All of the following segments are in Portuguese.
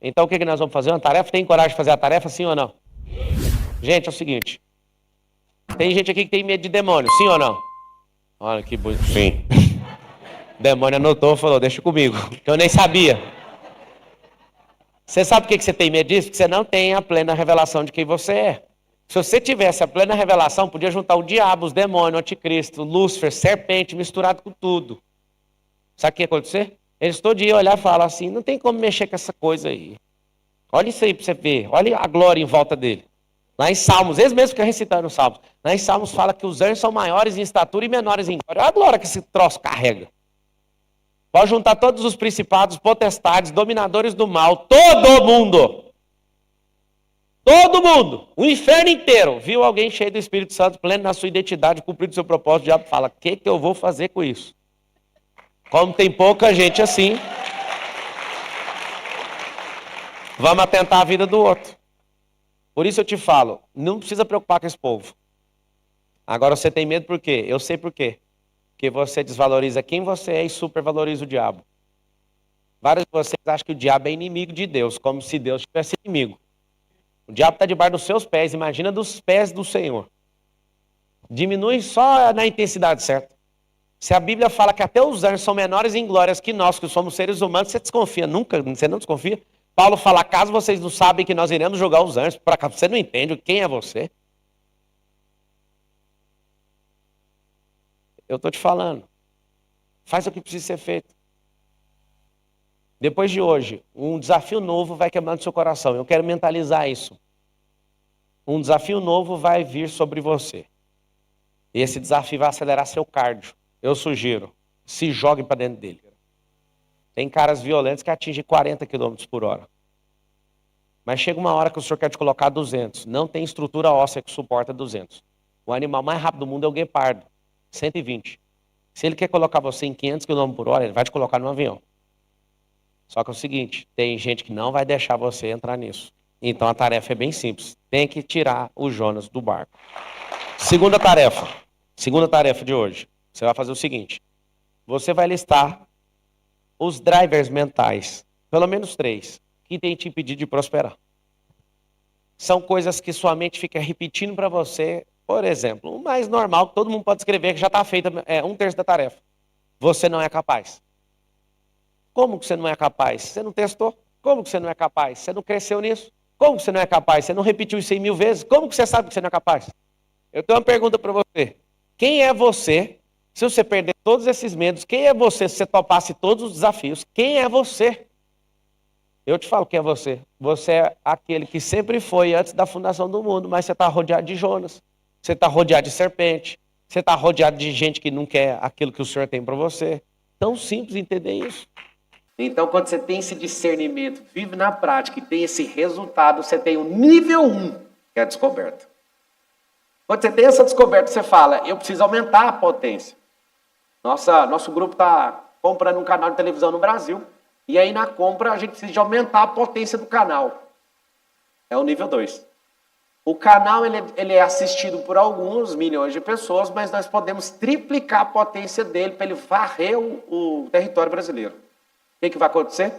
Então o que nós vamos fazer? Uma tarefa? Tem coragem de fazer a tarefa, sim ou não? Gente, é o seguinte. Tem gente aqui que tem medo de demônio, sim ou não? Olha que bonito. Sim. O demônio anotou e falou, deixa comigo. Que eu nem sabia. Você sabe por que você tem medo disso? Porque você não tem a plena revelação de quem você é. Se você tivesse a plena revelação, podia juntar o diabo, os demônios, o anticristo, Lúcifer, serpente, misturado com tudo. Sabe o que ia acontecer? Eles todo dia olhar e falar assim, não tem como mexer com essa coisa aí. Olha isso aí para você ver, olha a glória em volta dele. Lá em Salmos, eles mesmos ficam recitando os Salmos. Lá em Salmos fala que os anjos são maiores em estatura e menores em glória. Olha a glória que esse troço carrega. Pode juntar todos os principados, potestades, dominadores do mal, todo mundo. Todo mundo, o inferno inteiro, viu alguém cheio do Espírito Santo, pleno na sua identidade, cumprindo o seu propósito, o diabo fala, o que eu vou fazer com isso? Como tem pouca gente assim, vamos atentar a vida do outro. Por isso eu te falo, não precisa preocupar com esse povo. Agora você tem medo por quê? Eu sei por quê. Porque você desvaloriza quem você é e supervaloriza o diabo. Vários de vocês acham que o diabo é inimigo de Deus, como se Deus tivesse inimigo. O diabo está debaixo dos seus pés, imagina dos pés do Senhor. Diminui só na intensidade certa. Se a Bíblia fala que até os anjos são menores em glórias que nós, que somos seres humanos, você desconfia? Nunca, você não desconfia? Paulo fala, caso vocês não sabem que nós iremos julgar os anjos, por acaso você não entende quem é você? Eu estou te falando. Faz o que precisa ser feito. Depois de hoje, um desafio novo vai queimar no seu coração. Eu quero mentalizar isso. Um desafio novo vai vir sobre você. E esse desafio vai acelerar seu cardio. Eu sugiro, se jogue para dentro dele. Tem caras violentos que atingem 40 km por hora. Mas chega uma hora que o senhor quer te colocar 200. Não tem estrutura óssea que suporta 200. O animal mais rápido do mundo é o guepardo, 120. Se ele quer colocar você em 500 km por hora, ele vai te colocar no avião. Só que é o seguinte, tem gente que não vai deixar você entrar nisso. Então a tarefa é bem simples. Tem que tirar o Jonas do barco. Segunda tarefa de hoje. Você vai fazer o seguinte. Você vai listar os drivers mentais, pelo menos 3, que tem te impedido de prosperar. São coisas que sua mente fica repetindo para você. Por exemplo, o mais normal, que todo mundo pode escrever, que já está feita, é 1/3 da tarefa. Você não é capaz. Como que você não é capaz? Você não testou? Como que você não é capaz? Você não cresceu nisso? Como que você não é capaz? Você não repetiu isso 100.000 vezes? Como que você sabe que você não é capaz? Eu tenho uma pergunta para você. Quem é você, se você perder todos esses medos? Quem é você se você topasse todos os desafios? Quem é você? Eu te falo quem é você. Você é aquele que sempre foi antes da fundação do mundo, mas você está rodeado de Jonas. Você está rodeado de serpente. Você está rodeado de gente que não quer aquilo que o Senhor tem para você. Tão simples entender isso. Então, quando você tem esse discernimento, vive na prática e tem esse resultado, você tem o nível 1, que é a descoberta. Quando você tem essa descoberta, você fala, eu preciso aumentar a potência. Nosso grupo está comprando um canal de televisão no Brasil, e aí na compra a gente precisa de aumentar a potência do canal. É o nível 2. O canal ele é assistido por alguns milhões de pessoas, mas nós podemos triplicar a potência dele para ele varrer o território brasileiro. O que vai acontecer?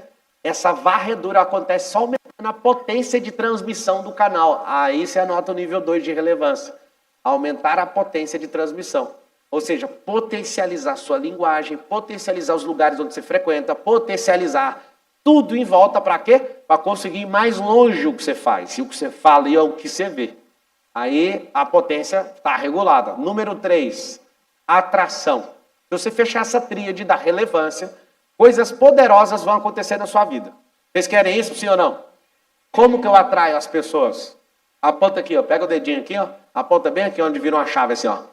Essa varredura acontece só aumentando a potência de transmissão do canal. Aí você anota o nível 2 de relevância. Aumentar a potência de transmissão. Ou seja, potencializar sua linguagem, potencializar os lugares onde você frequenta, potencializar tudo em volta para quê? Para conseguir ir mais longe o que você faz. E o que você fala e o que você vê. Aí a potência está regulada. Número 3, atração. Se você fechar essa tríade da relevância, coisas poderosas vão acontecer na sua vida. Vocês querem isso, sim ou não? Como que eu atraio as pessoas? Aponta aqui, ó. Pega o dedinho aqui, ó. Aponta bem aqui onde vira uma chave, assim, ó.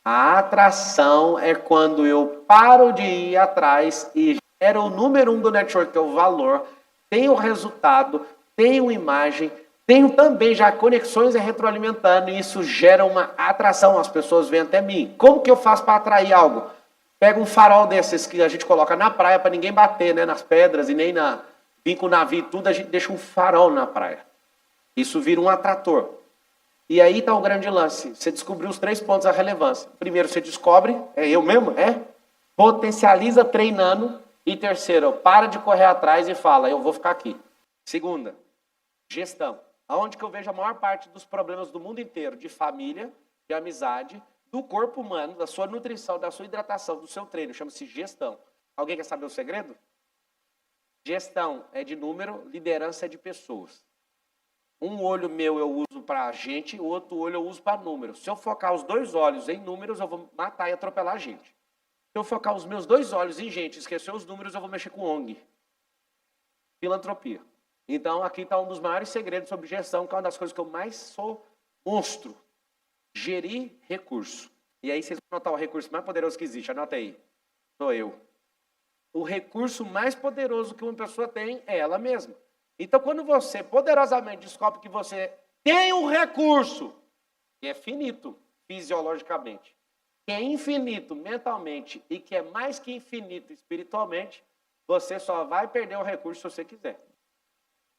A atração é quando eu paro de ir atrás e gero o número 1 do network, que é o valor, tenho o resultado, tenho imagem, tenho também já conexões retroalimentando, e isso gera uma atração. As pessoas vêm até mim. Como que eu faço para atrair algo? Pega um farol desses que a gente coloca na praia para ninguém bater, né, nas pedras e nem vir com o navio e tudo, a gente deixa um farol na praia. Isso vira um atrator. E aí está o grande lance. Você descobriu os 3 pontos da relevância. Primeiro, você descobre, é eu mesmo? Potencializa treinando. E terceiro, para de correr atrás e fala, eu vou ficar aqui. Segunda, gestão. Aonde que eu vejo a maior parte dos problemas do mundo inteiro, de família, de amizade, do corpo humano, da sua nutrição, da sua hidratação, do seu treino, chama-se gestão. Alguém quer saber o segredo? Gestão é de número, liderança é de pessoas. Um olho meu eu uso para gente, o outro olho eu uso para números. Se eu focar os dois olhos em números, eu vou matar e atropelar a gente. Se eu focar os meus dois olhos em gente, esquecer os números, eu vou mexer com ONG. Filantropia. Então, aqui está um dos maiores segredos sobre gestão, que é uma das coisas que eu mais sou monstro. Gerir recurso. E aí vocês vão notar o recurso mais poderoso que existe. Anota aí. Sou eu. O recurso mais poderoso que uma pessoa tem é ela mesma. Então, quando você poderosamente descobre que você tem um recurso que é finito fisiologicamente, que é infinito mentalmente e que é mais que infinito espiritualmente, você só vai perder o recurso se você quiser.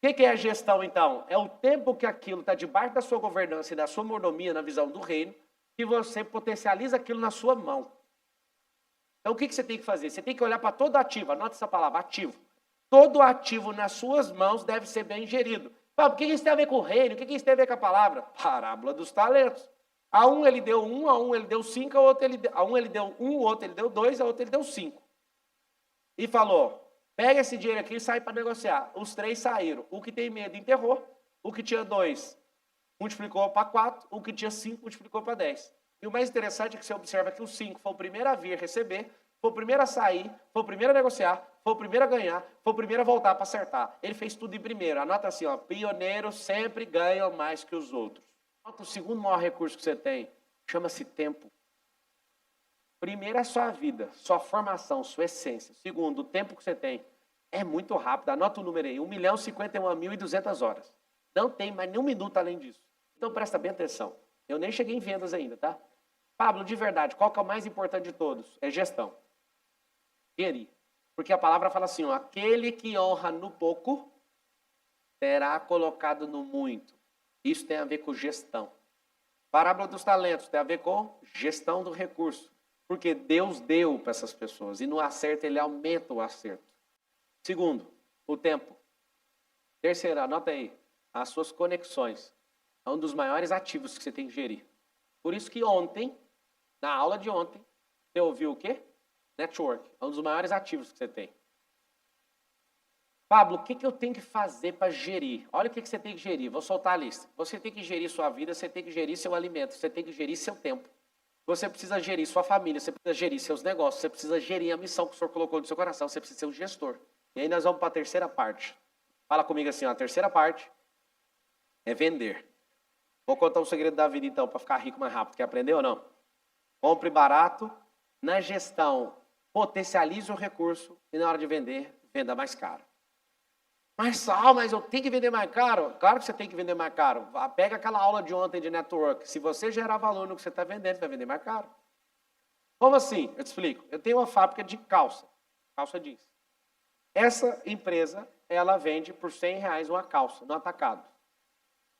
O que é a gestão, então? É o tempo que aquilo está debaixo da sua governança e da sua mordomia na visão do reino, que você potencializa aquilo na sua mão. Então, o que você tem que fazer? Você tem que olhar para todo ativo, anota essa palavra, ativo. Todo ativo nas suas mãos deve ser bem gerido. O que isso tem a ver com o reino? O que isso tem a ver com a palavra? Parábola dos talentos. A um ele deu 1, a um ele deu 5, a um ele deu 1, o outro ele deu 2, a outro ele deu 5. E falou, pega esse dinheiro aqui e sai para negociar. Os 3 saíram. O que tem medo enterrou. O que tinha 2 multiplicou para 4. O que tinha 5 multiplicou para 10. E o mais interessante é que você observa que o 5 foi o primeiro a vir receber, foi o primeiro a sair, foi o primeiro a negociar, foi o primeiro a ganhar, foi o primeiro a voltar para acertar. Ele fez tudo em primeiro. Anota assim, ó, pioneiros sempre ganham mais que os outros. O segundo maior recurso que você tem chama-se tempo. Primeiro é sua vida, sua formação, sua essência. Segundo, o tempo que você tem é muito rápido. Anota o número aí, 1.051.200 horas. Não tem mais nenhum minuto além disso. Então presta bem atenção. Eu nem cheguei em vendas ainda, tá? Pablo, de verdade, qual que é o mais importante de todos? É gestão. Gerir. Porque a palavra fala assim, ó, aquele que honra no pouco será colocado no muito. Isso tem a ver com gestão. Parábola dos talentos tem a ver com gestão do recurso. Porque Deus deu para essas pessoas. E no acerto ele aumenta o acerto. Segundo, o tempo. Terceiro, anota aí. As suas conexões. É um dos maiores ativos que você tem que gerir. Por isso que ontem, na aula de ontem, você ouviu o quê? Network. É um dos maiores ativos que você tem. Pablo, o que eu tenho que fazer para gerir? Olha o que você tem que gerir. Vou soltar a lista. Você tem que gerir sua vida, você tem que gerir seu alimento, você tem que gerir seu tempo. Você precisa gerir sua família, você precisa gerir seus negócios, você precisa gerir a missão que o Senhor colocou no seu coração, você precisa ser um gestor. E aí nós vamos para a terceira parte. Fala comigo assim, ó, a terceira parte é vender. Vou contar um segredo da vida então, para ficar rico mais rápido. Quer aprender ou não? Compre barato, na gestão potencialize o recurso e na hora de vender, venda mais caro. Mas eu tenho que vender mais caro? Claro que você tem que vender mais caro. Pega aquela aula de ontem de network. Se você gerar valor no que você está vendendo, você vai vender mais caro. Como assim? Eu te explico. Eu tenho uma fábrica de calça jeans. Essa empresa, ela vende por R$100 uma calça, no atacado.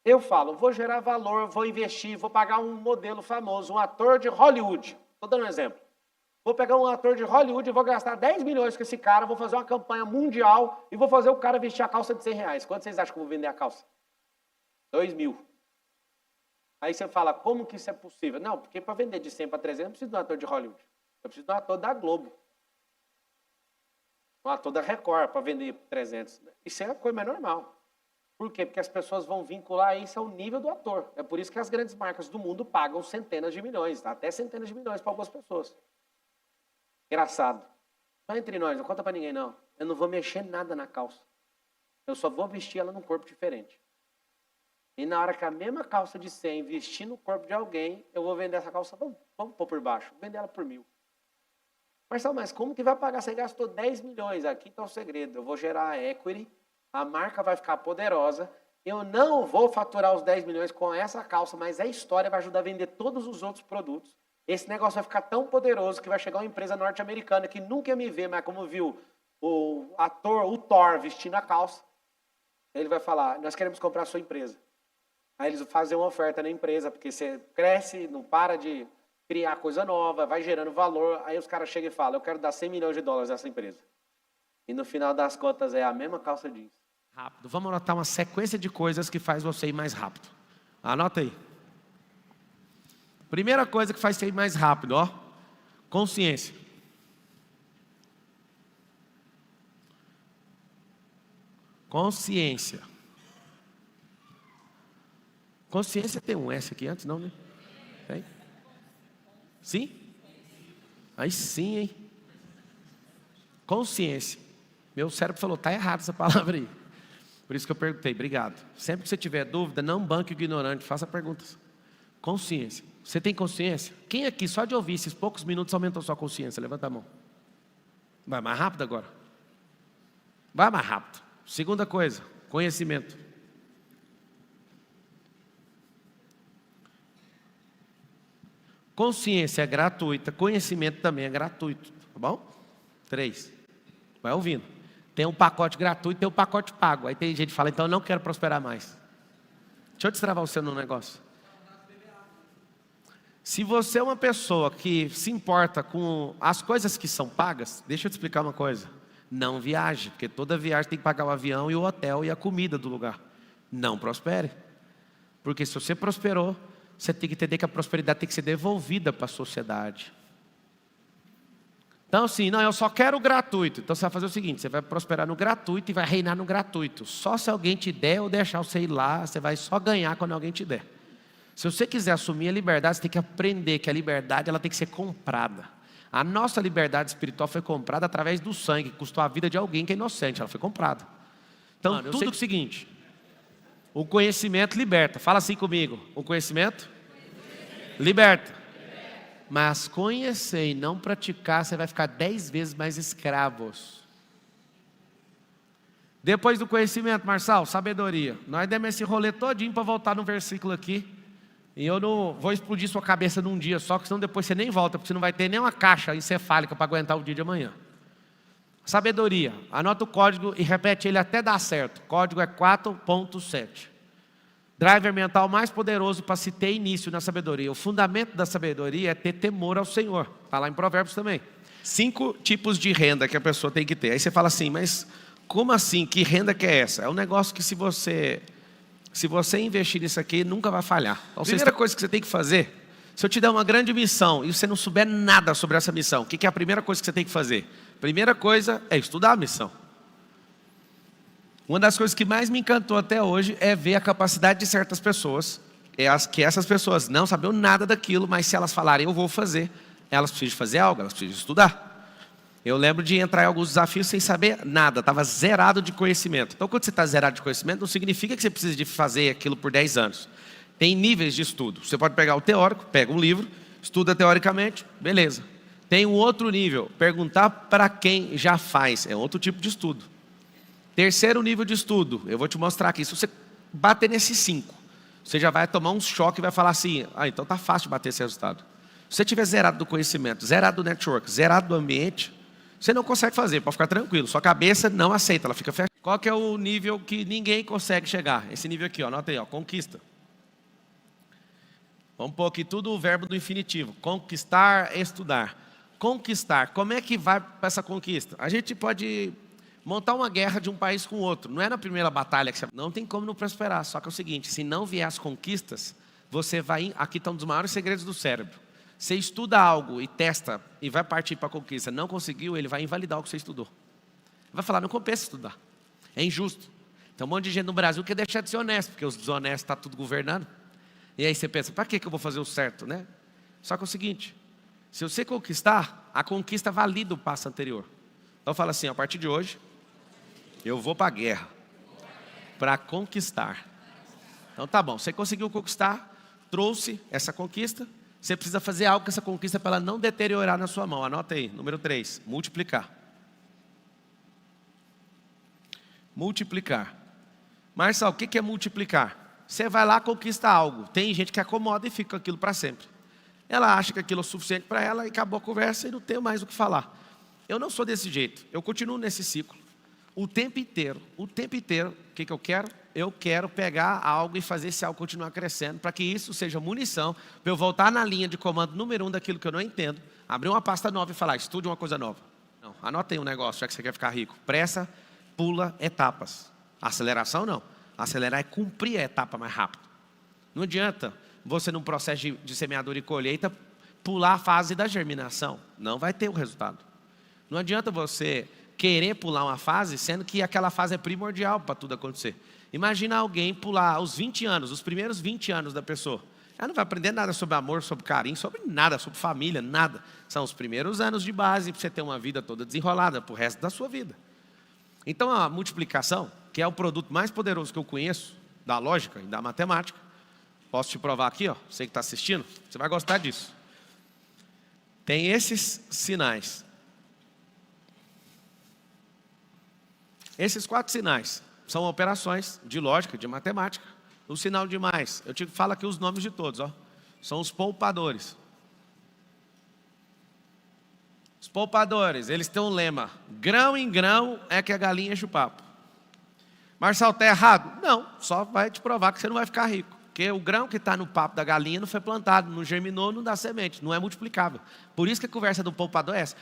Eu falo, vou gerar valor, vou investir, vou pagar um modelo famoso, um ator de Hollywood. Estou dando um exemplo. Vou pegar um ator de Hollywood e vou gastar 10 milhões com esse cara, vou fazer uma campanha mundial e vou fazer o cara vestir a calça de R$100. Quanto vocês acham que eu vou vender a calça? 2.000. Aí você fala, como que isso é possível? Não, porque para vender de 100 para 300 eu preciso de um ator de Hollywood. Eu preciso de um ator da Globo. Um ator da Record para vender 300. Isso é a coisa mais normal. Por quê? Porque as pessoas vão vincular isso ao nível do ator. É por isso que as grandes marcas do mundo pagam centenas de milhões, até centenas de milhões para algumas pessoas. Engraçado. Só entre nós, não conta para ninguém não. Eu não vou mexer nada na calça. Eu só vou vestir ela num corpo diferente. E na hora que a mesma calça de 100 vestir no corpo de alguém, eu vou vender essa calça, vamos pôr por baixo, vou vender ela por 1.000. Marcelo, mas como que vai pagar? Você gastou 10 milhões, aqui está o segredo. Eu vou gerar a equity, a marca vai ficar poderosa, eu não vou faturar os 10 milhões com essa calça, mas a história vai ajudar a vender todos os outros produtos. Esse negócio vai ficar tão poderoso que vai chegar uma empresa norte-americana que nunca ia me ver, mas como viu o ator, o Thor, vestindo a calça, ele vai falar, nós queremos comprar a sua empresa. Aí eles fazem uma oferta na empresa, porque você cresce, não para de criar coisa nova, vai gerando valor, aí os caras chegam e falam, eu quero dar 100 milhões de dólares nessa empresa. E no final das contas é a mesma calça jeans. Rápido. Vamos anotar uma sequência de coisas que faz você ir mais rápido. Anota aí. Primeira coisa que faz você ir mais rápido, ó. Consciência. Consciência. Consciência tem um S aqui antes, não, né? Tem? Sim? Aí sim, hein? Consciência. Meu cérebro falou, tá errado essa palavra aí. Por isso que eu perguntei, obrigado. Sempre que você tiver dúvida, não banque o ignorante, faça perguntas. Consciência. Você tem consciência? Quem aqui, só de ouvir esses poucos minutos, aumentou sua consciência? Levanta a mão. Vai mais rápido agora. Vai mais rápido. Segunda coisa, conhecimento. Consciência é gratuita, conhecimento também é gratuito, tá bom? 3. Vai ouvindo. Tem um pacote gratuito, tem um pacote pago. Aí tem gente que fala, então eu não quero prosperar mais. Deixa eu destravar você no negócio. Se você é uma pessoa que se importa com as coisas que são pagas, deixa eu te explicar uma coisa. Não viaje, porque toda viagem tem que pagar o avião e o hotel e a comida do lugar. Não prospere. Porque se você prosperou, você tem que entender que a prosperidade tem que ser devolvida para a sociedade. Então assim, não, eu só quero o gratuito. Então você vai fazer o seguinte, você vai prosperar no gratuito e vai reinar no gratuito. Só se alguém te der ou deixar você ir lá, você vai só ganhar quando alguém te der. Se você quiser assumir a liberdade, você tem que aprender que a liberdade ela tem que ser comprada. A nossa liberdade espiritual foi comprada através do sangue, que custou a vida de alguém que é inocente, ela foi comprada. Então, tudo é o seguinte, o conhecimento liberta. Fala assim comigo, o conhecimento liberta. Mas conhecer e não praticar, você vai ficar 10 vezes mais escravos. Depois do conhecimento, Marçal, sabedoria. Nós demos esse rolê todinho para voltar no versículo aqui. E eu não vou explodir sua cabeça num dia só, que senão depois você nem volta, porque você não vai ter nem uma caixa encefálica para aguentar o dia de amanhã. Sabedoria. Anota o código e repete ele até dar certo. O código é 4.7. Driver mental mais poderoso para se ter início na sabedoria. O fundamento da sabedoria é ter temor ao Senhor. Está lá em Provérbios também. 5 tipos de renda que a pessoa tem que ter. Aí você fala assim, mas como assim? Que renda que é essa? É um negócio que se você investir nisso aqui, nunca vai falhar. Então, a primeira coisa que você tem que fazer, se eu te der uma grande missão e você não souber nada sobre essa missão, o que é a primeira coisa que você tem que fazer? Primeira coisa é estudar a missão. Uma das coisas que mais me encantou até hoje é ver a capacidade de certas pessoas, que essas pessoas não sabiam nada daquilo, mas se elas falarem eu vou fazer, elas precisam fazer algo, elas precisam estudar. Eu lembro de entrar em alguns desafios sem saber nada, estava zerado de conhecimento. Então quando você está zerado de conhecimento, não significa que você precisa de fazer aquilo por 10 anos. Tem níveis de estudo. Você pode pegar o teórico, pega um livro, estuda teoricamente, beleza. Tem um outro nível, perguntar para quem já faz, é outro tipo de estudo. Terceiro nível de estudo, eu vou te mostrar aqui. Se você bater nesses 5, você já vai tomar um choque e vai falar assim, então tá fácil de bater esse resultado. Se você tiver zerado do conhecimento, zerado do network, zerado do ambiente, você não consegue fazer, pode ficar tranquilo. Sua cabeça não aceita, ela fica fechada. Qual que é o nível que ninguém consegue chegar? Esse nível aqui, ó, anota aí, ó, conquista. Vamos pôr aqui tudo o verbo do infinitivo. Conquistar, estudar. Conquistar, como é que vai para essa conquista? A gente pode montar uma guerra de um país com o outro. Não é na primeira batalha que você... Não tem como não prosperar. Só que é o seguinte, se não vier as conquistas, você vai... Aqui estão um dos maiores segredos do cérebro. Você estuda algo e testa e vai partir para a conquista. Não conseguiu, ele vai invalidar o que você estudou. Vai falar, não compensa estudar. É injusto. Tem um monte de gente no Brasil que quer deixar de ser honesto, porque os desonestos estão tudo governando. E aí você pensa, para que eu vou fazer o certo, né? Só que é o seguinte, se você conquistar, a conquista valida o passo anterior. Então fala assim, a partir de hoje, eu vou para a guerra, para conquistar. Então tá bom, você conseguiu conquistar, trouxe essa conquista, você precisa fazer algo com essa conquista para ela não deteriorar na sua mão. Anota aí, número 3, multiplicar. Multiplicar. Marçal, o que é multiplicar? Você vai lá, conquista algo. Tem gente que acomoda e fica com aquilo para sempre. Ela acha que aquilo é o suficiente para ela e acabou a conversa e não tem mais o que falar. Eu não sou desse jeito, eu continuo nesse ciclo. O tempo inteiro, o que eu quero? Eu quero pegar algo e fazer esse algo continuar crescendo, para que isso seja munição, para eu voltar na linha de comando número 1 daquilo que eu não entendo, abrir uma pasta nova e falar, estude uma coisa nova. Não, anota aí um negócio, já que você quer ficar rico. Pressa, pula etapas. Aceleração não. Acelerar é cumprir a etapa mais rápido. Não adianta você, num processo de semeadura e colheita, pular a fase da germinação. Não vai ter o resultado. Não adianta você querer pular uma fase, sendo que aquela fase é primordial para tudo acontecer. Imagina alguém pular os 20 anos, os primeiros 20 anos da pessoa. Ela não vai aprender nada sobre amor, sobre carinho, sobre nada, sobre família, nada. São os primeiros anos de base para você ter uma vida toda desenrolada para o resto da sua vida. Então a multiplicação, que é o produto mais poderoso que eu conheço, da lógica e da matemática, posso te provar aqui, ó, você que está assistindo, você vai gostar disso. Tem esses sinais. Esses 4 sinais são operações de lógica, de matemática. O sinal de mais, eu te falo aqui os nomes de todos, ó. São os poupadores. Os poupadores, eles têm um lema: grão em grão é que a galinha enche o papo. Marçal, está errado? Não, só vai te provar que você não vai ficar rico. Porque o grão que está no papo da galinha não foi plantado, não germinou, não dá semente, não é multiplicável. Por isso que a conversa do poupador é essa.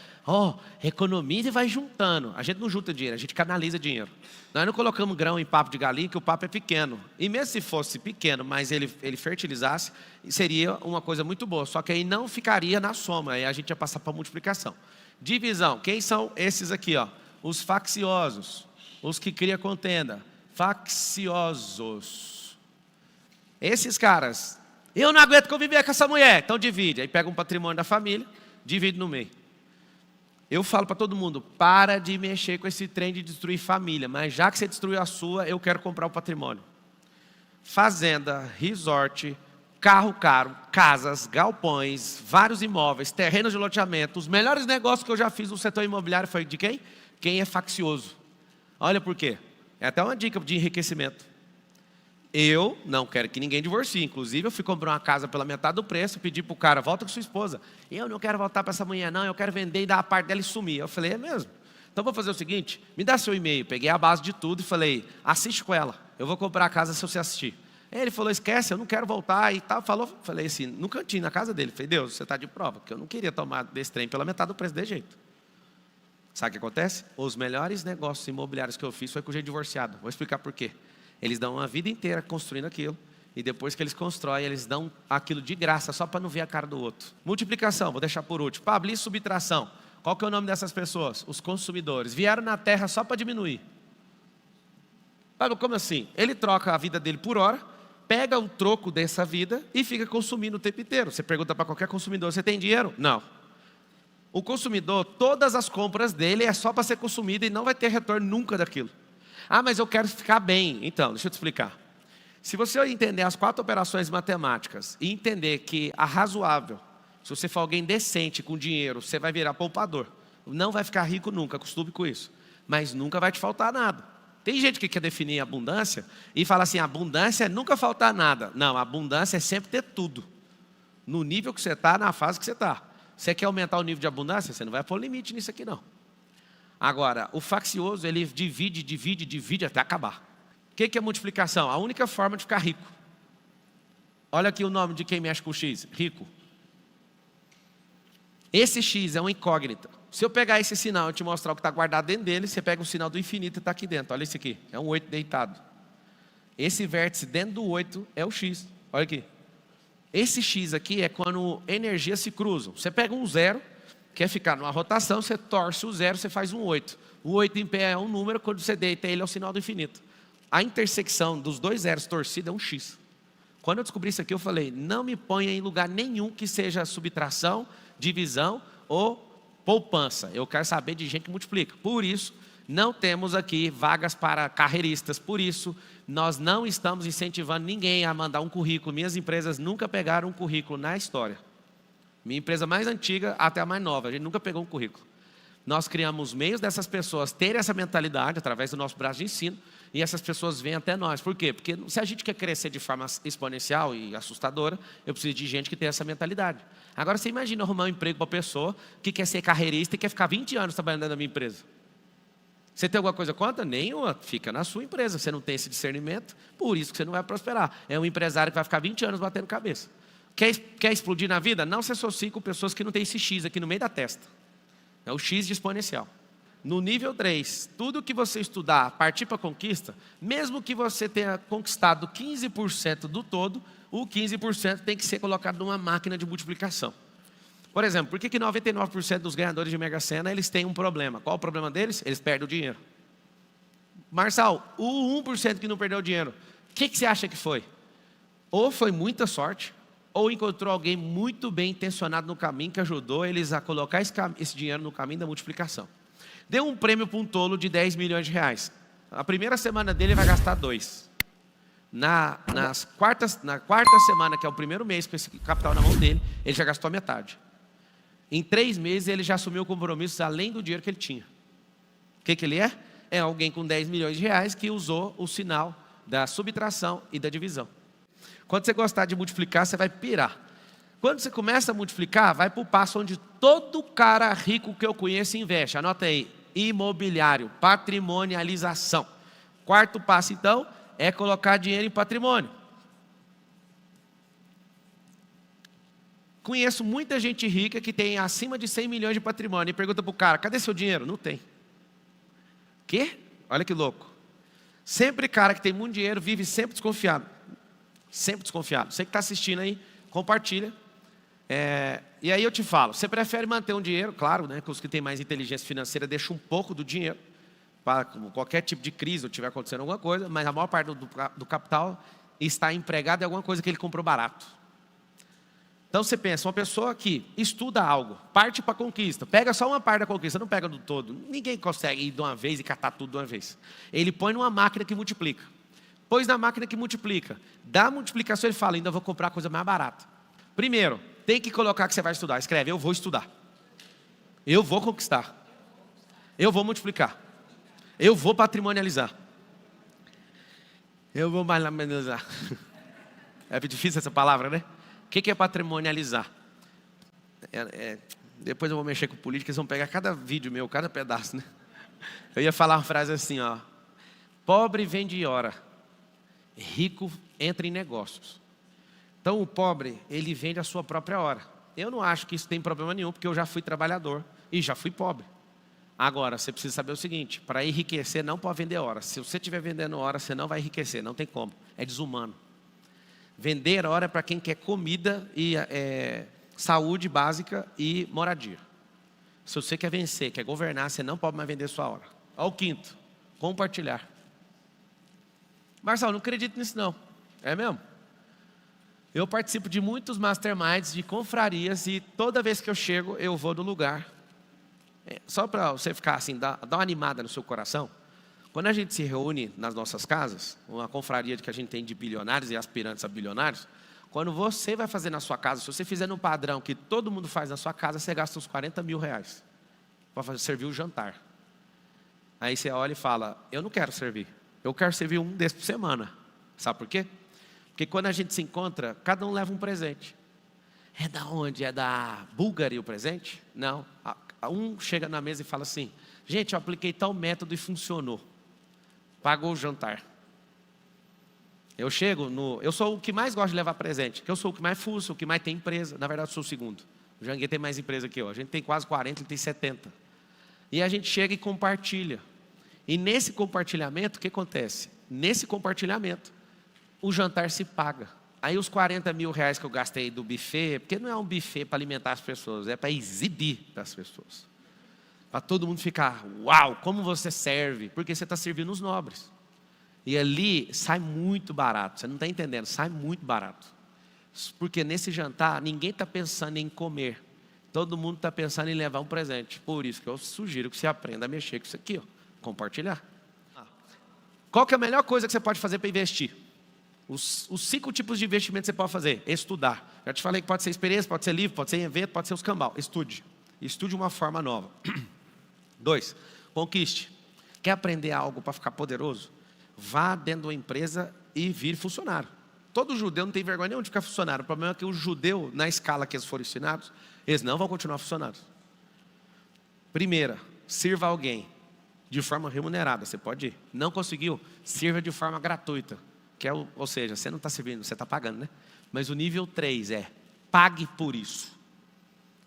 Economiza e vai juntando. A gente não junta dinheiro, a gente canaliza dinheiro. Nós não colocamos grão em papo de galinha, que o papo é pequeno. E mesmo se fosse pequeno, mas ele fertilizasse, seria uma coisa muito boa. Só que aí não ficaria na soma, aí a gente ia passar para a multiplicação. Divisão, quem são esses aqui? Ó? Os facciosos, os que criam contenda. Facciosos. Esses caras, eu não aguento conviver com essa mulher, então divide. Aí pega um patrimônio da família, divide no meio. Eu falo para todo mundo, para de mexer com esse trem de destruir família, mas já que você destruiu a sua, eu quero comprar o patrimônio. Fazenda, resort, carro caro, casas, galpões, vários imóveis, terrenos de loteamento. Os melhores negócios que eu já fiz no setor imobiliário foi de quem? Quem é faccioso. Olha por quê. É até uma dica de enriquecimento. Eu não quero que ninguém divorcie. Inclusive, eu fui comprar uma casa pela metade do preço, pedi para o cara, volta com sua esposa. Eu não quero voltar para essa mulher, não, eu quero vender e dar a parte dela e sumir. Eu falei, é mesmo? Então, vou fazer o seguinte, me dá seu e-mail. Peguei a base de tudo e falei, assiste com ela. Eu vou comprar a casa se você assistir. Ele falou, esquece, eu não quero voltar e tal. Falei assim, no cantinho, na casa dele. Falei, Deus, você está de prova, porque eu não queria tomar desse trem pela metade do preço desse jeito. Sabe o que acontece? Os melhores negócios imobiliários que eu fiz foi com gente divorciado. Vou explicar por quê. Eles dão uma vida inteira construindo aquilo. E depois que eles constroem, eles dão aquilo de graça, só para não ver a cara do outro. Multiplicação, vou deixar por último. Pablo, e subtração? Qual que é o nome dessas pessoas? Os consumidores. Vieram na terra só para diminuir. Pablo, como assim? Ele troca a vida dele por hora, pega o troco dessa vida e fica consumindo o tempo inteiro. Você pergunta para qualquer consumidor, você tem dinheiro? Não. O consumidor, todas as compras dele é só para ser consumido e não vai ter retorno nunca daquilo. Ah, mas eu quero ficar bem. Então, deixa eu te explicar. Se você entender as 4 operações matemáticas e entender que a razoável, se você for alguém decente com dinheiro, você vai virar poupador. Não vai ficar rico nunca, acostume com isso. Mas nunca vai te faltar nada. Tem gente que quer definir abundância e fala assim, abundância é nunca faltar nada. Não, abundância é sempre ter tudo. No nível que você está, na fase que você está. Você quer aumentar o nível de abundância? Você não vai pôr limite nisso aqui não. Agora, o faccioso, ele divide até acabar. O que é multiplicação? A única forma de ficar rico. Olha aqui o nome de quem mexe com o X, rico. Esse X é uma incógnita. Se eu pegar esse sinal e te mostrar o que está guardado dentro dele, você pega um sinal do infinito e está aqui dentro. Olha esse aqui, é um 8 deitado. Esse vértice dentro do 8 é o X. Olha aqui. Esse X aqui é quando energias se cruzam. Você pega um 0, quer ficar numa rotação, você torce o 0, você faz um 8. O 8 em pé é um número, quando você deita ele é o sinal do infinito. A intersecção dos 2 zeros torcidos é um X. Quando eu descobri isso aqui, eu falei, não me ponha em lugar nenhum que seja subtração, divisão ou poupança. Eu quero saber de gente que multiplica. Por isso, não temos aqui vagas para carreiristas. Por isso, nós não estamos incentivando ninguém a mandar um currículo. Minhas empresas nunca pegaram um currículo na história. Minha empresa mais antiga até a mais nova, a gente nunca pegou um currículo. Nós criamos meios dessas pessoas terem essa mentalidade através do nosso braço de ensino e essas pessoas vêm até nós. Por quê? Porque se a gente quer crescer de forma exponencial e assustadora, eu preciso de gente que tenha essa mentalidade. Agora você imagina arrumar um emprego para uma pessoa que quer ser carreirista e quer ficar 20 anos trabalhando dentro da minha empresa. Você tem alguma coisa contra? Nenhuma. Fica na sua empresa. Você não tem esse discernimento, por isso que você não vai prosperar. É um empresário que vai ficar 20 anos batendo cabeça. Quer explodir na vida? Não se associe com pessoas que não têm esse X aqui no meio da testa. É o X de exponencial. No nível 3, tudo que você estudar, partir para a conquista, mesmo que você tenha conquistado 15% do todo, o 15% tem que ser colocado numa máquina de multiplicação. Por exemplo, por que 99% dos ganhadores de Mega Sena, eles têm um problema? Qual o problema deles? Eles perdem o dinheiro. Marçal, o 1% que não perdeu o dinheiro, o que você acha que foi? Ou foi muita sorte, ou encontrou alguém muito bem intencionado no caminho que ajudou eles a colocar esse dinheiro no caminho da multiplicação. Deu um prêmio para um tolo de 10 milhões de reais. A primeira semana dele vai gastar 2. Na quarta semana, que é o primeiro mês com esse capital na mão dele, ele já gastou a metade. Em 3 meses ele já assumiu compromissos além do dinheiro que ele tinha. O que ele é? É alguém com 10 milhões de reais que usou o sinal da subtração e da divisão. Quando você gostar de multiplicar, você vai pirar. Quando você começa a multiplicar, vai para o passo onde todo cara rico que eu conheço investe. Anota aí, imobiliário, patrimonialização. Quarto passo, então, é colocar dinheiro em patrimônio. Conheço muita gente rica que tem acima de 100 milhões de patrimônio e pergunta para o cara, cadê seu dinheiro? Não tem. Quê? Olha que louco. Sempre cara que tem muito dinheiro vive sempre desconfiado. Sempre desconfiado. Você que está assistindo aí, compartilha. E aí eu te falo, você prefere manter um dinheiro, claro, né, que os que têm mais inteligência financeira deixam um pouco do dinheiro, para qualquer tipo de crise ou tiver acontecendo alguma coisa, mas a maior parte do capital está empregado em alguma coisa que ele comprou barato. Então você pensa, uma pessoa que estuda algo, parte para a conquista, pega só uma parte da conquista, não pega do todo. Ninguém consegue ir de uma vez e catar tudo de uma vez. Ele põe numa máquina que multiplica. Pôs na máquina que multiplica. Da multiplicação ele fala, ainda vou comprar coisa mais barata. Primeiro, tem que colocar que você vai estudar. Escreve, eu vou estudar. Eu vou conquistar. Eu vou multiplicar. Eu vou patrimonializar. Eu vou patrimonializar. É difícil essa palavra, né? O que é patrimonializar? Depois eu vou mexer com política, eles vão pegar cada vídeo meu, cada pedaço, né? Eu ia falar uma frase assim, ó. Pobre vende hora, rico entra em negócios. Então o pobre, ele vende a sua própria hora. Eu não acho que isso tem problema nenhum, porque eu já fui trabalhador e já fui pobre. Agora, você precisa saber o seguinte, para enriquecer não pode vender hora. Se você estiver vendendo hora, você não vai enriquecer, não tem como. É desumano. Vender hora é para quem quer comida e saúde básica e moradia. Se você quer vencer, quer governar, você não pode mais vender sua hora. Olha o quinto, compartilhar. Marcelo, não acredito nisso não. É mesmo? Eu participo de muitos masterminds, de confrarias, e toda vez que eu chego, eu vou no lugar. Só para você ficar assim, dar uma animada no seu coração. Quando a gente se reúne nas nossas casas, uma confraria que a gente tem de bilionários e aspirantes a bilionários, quando você vai fazer na sua casa, se você fizer no padrão que todo mundo faz na sua casa, você gasta uns 40 mil reais para servir o jantar. Aí você olha e fala, eu não quero servir, eu quero servir um desses por semana. Sabe por quê? Porque quando a gente se encontra, cada um leva um presente. É da onde? É da Bulgari o presente? Não. Um chega na mesa e fala assim, gente, eu apliquei tal método e funcionou. Pagou o jantar. Eu sou o que mais gosta de levar presente, que eu sou o que mais fuço, o que mais tem empresa. Na verdade, eu sou o segundo. O Janguê tem mais empresa que eu. A gente tem quase 40, ele tem 70. E a gente chega e compartilha. E nesse compartilhamento, o que acontece? Nesse compartilhamento, o jantar se paga. Aí os 40 mil reais que eu gastei do buffet, porque não é um buffet para alimentar as pessoas, é para exibir para as pessoas. Para todo mundo ficar, uau, como você serve? Porque você está servindo os nobres. E ali sai muito barato, você não está entendendo, sai muito barato. Porque nesse jantar, ninguém está pensando em comer. Todo mundo está pensando em levar um presente. Por isso que eu sugiro que você aprenda a mexer com isso aqui, ó, compartilhar. Qual que é a melhor coisa que você pode fazer para investir? Os 5 tipos de investimento que você pode fazer. Estudar. Já te falei que pode ser experiência, pode ser livro, pode ser evento, pode ser os cambal. Estude. Estude uma forma nova. 2, conquiste. Quer aprender algo para ficar poderoso? Vá dentro de uma empresa e vire funcionário. Todo judeu não tem vergonha nenhuma de ficar funcionário. O problema é que o judeu, na escala que eles foram ensinados, eles não vão continuar funcionários. Primeira, sirva alguém de forma remunerada. Você pode ir. Não conseguiu? Sirva de forma gratuita. Que é ou seja, você não está servindo, você está pagando, né? Mas o nível 3 é, pague por isso.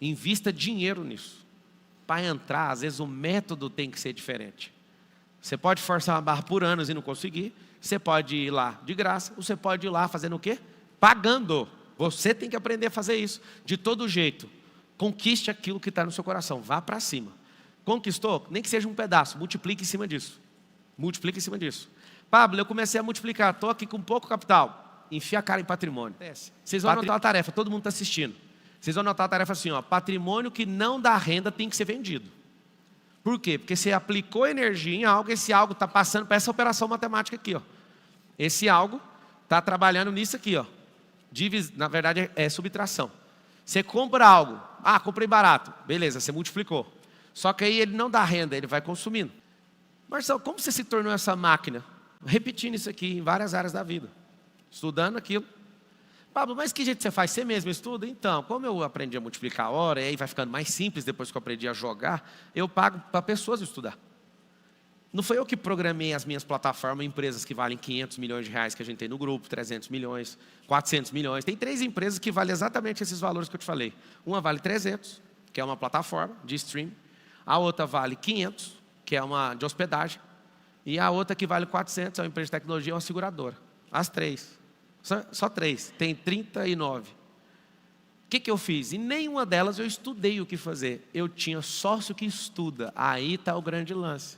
Invista dinheiro nisso. para entrar, às vezes o método tem que ser diferente. Você pode forçar uma barra por anos e não conseguir. Você pode ir lá de graça. Ou você pode ir lá fazendo o quê? Pagando. Você tem que aprender a fazer isso. De todo jeito. Conquiste aquilo que está no seu coração. Vá para cima. Conquistou? Nem que seja um pedaço. Multiplique em cima disso. Multiplique em cima disso. Pablo, eu comecei a multiplicar. Estou aqui com pouco capital. Enfia a cara em patrimônio. Vocês vão anotar a tarefa. Todo mundo está assistindo. Vocês vão anotar a tarefa assim, ó. Patrimônio que não dá renda tem que ser vendido. Por quê? Porque você aplicou energia em algo, esse algo está passando para essa operação matemática aqui, ó. Esse algo está trabalhando nisso aqui, ó. Na verdade é subtração. Você compra algo, comprei barato, beleza, você multiplicou. Só que aí ele não dá renda, ele vai consumindo. Marcelo, como você se tornou essa máquina? Repetindo isso aqui em várias áreas da vida. Estudando aquilo. Pablo, mas que jeito você faz? Você mesmo estuda? Então, como eu aprendi a multiplicar a hora, e aí vai ficando mais simples depois que eu aprendi a jogar, eu pago para pessoas estudar. Não foi eu que programei as minhas plataformas, empresas que valem 500 milhões de reais que a gente tem no grupo, 300 milhões, 400 milhões. Tem 3 empresas que valem exatamente esses valores que eu te falei. Uma vale 300, que é uma plataforma de stream. A outra vale 500, que é uma de hospedagem. E a outra que vale 400, é uma empresa de tecnologia, é uma seguradora. As 3. Só 3, tem 39. O que eu fiz? Em nenhuma delas eu estudei o que fazer. Eu tinha sócio que estuda. Aí está o grande lance.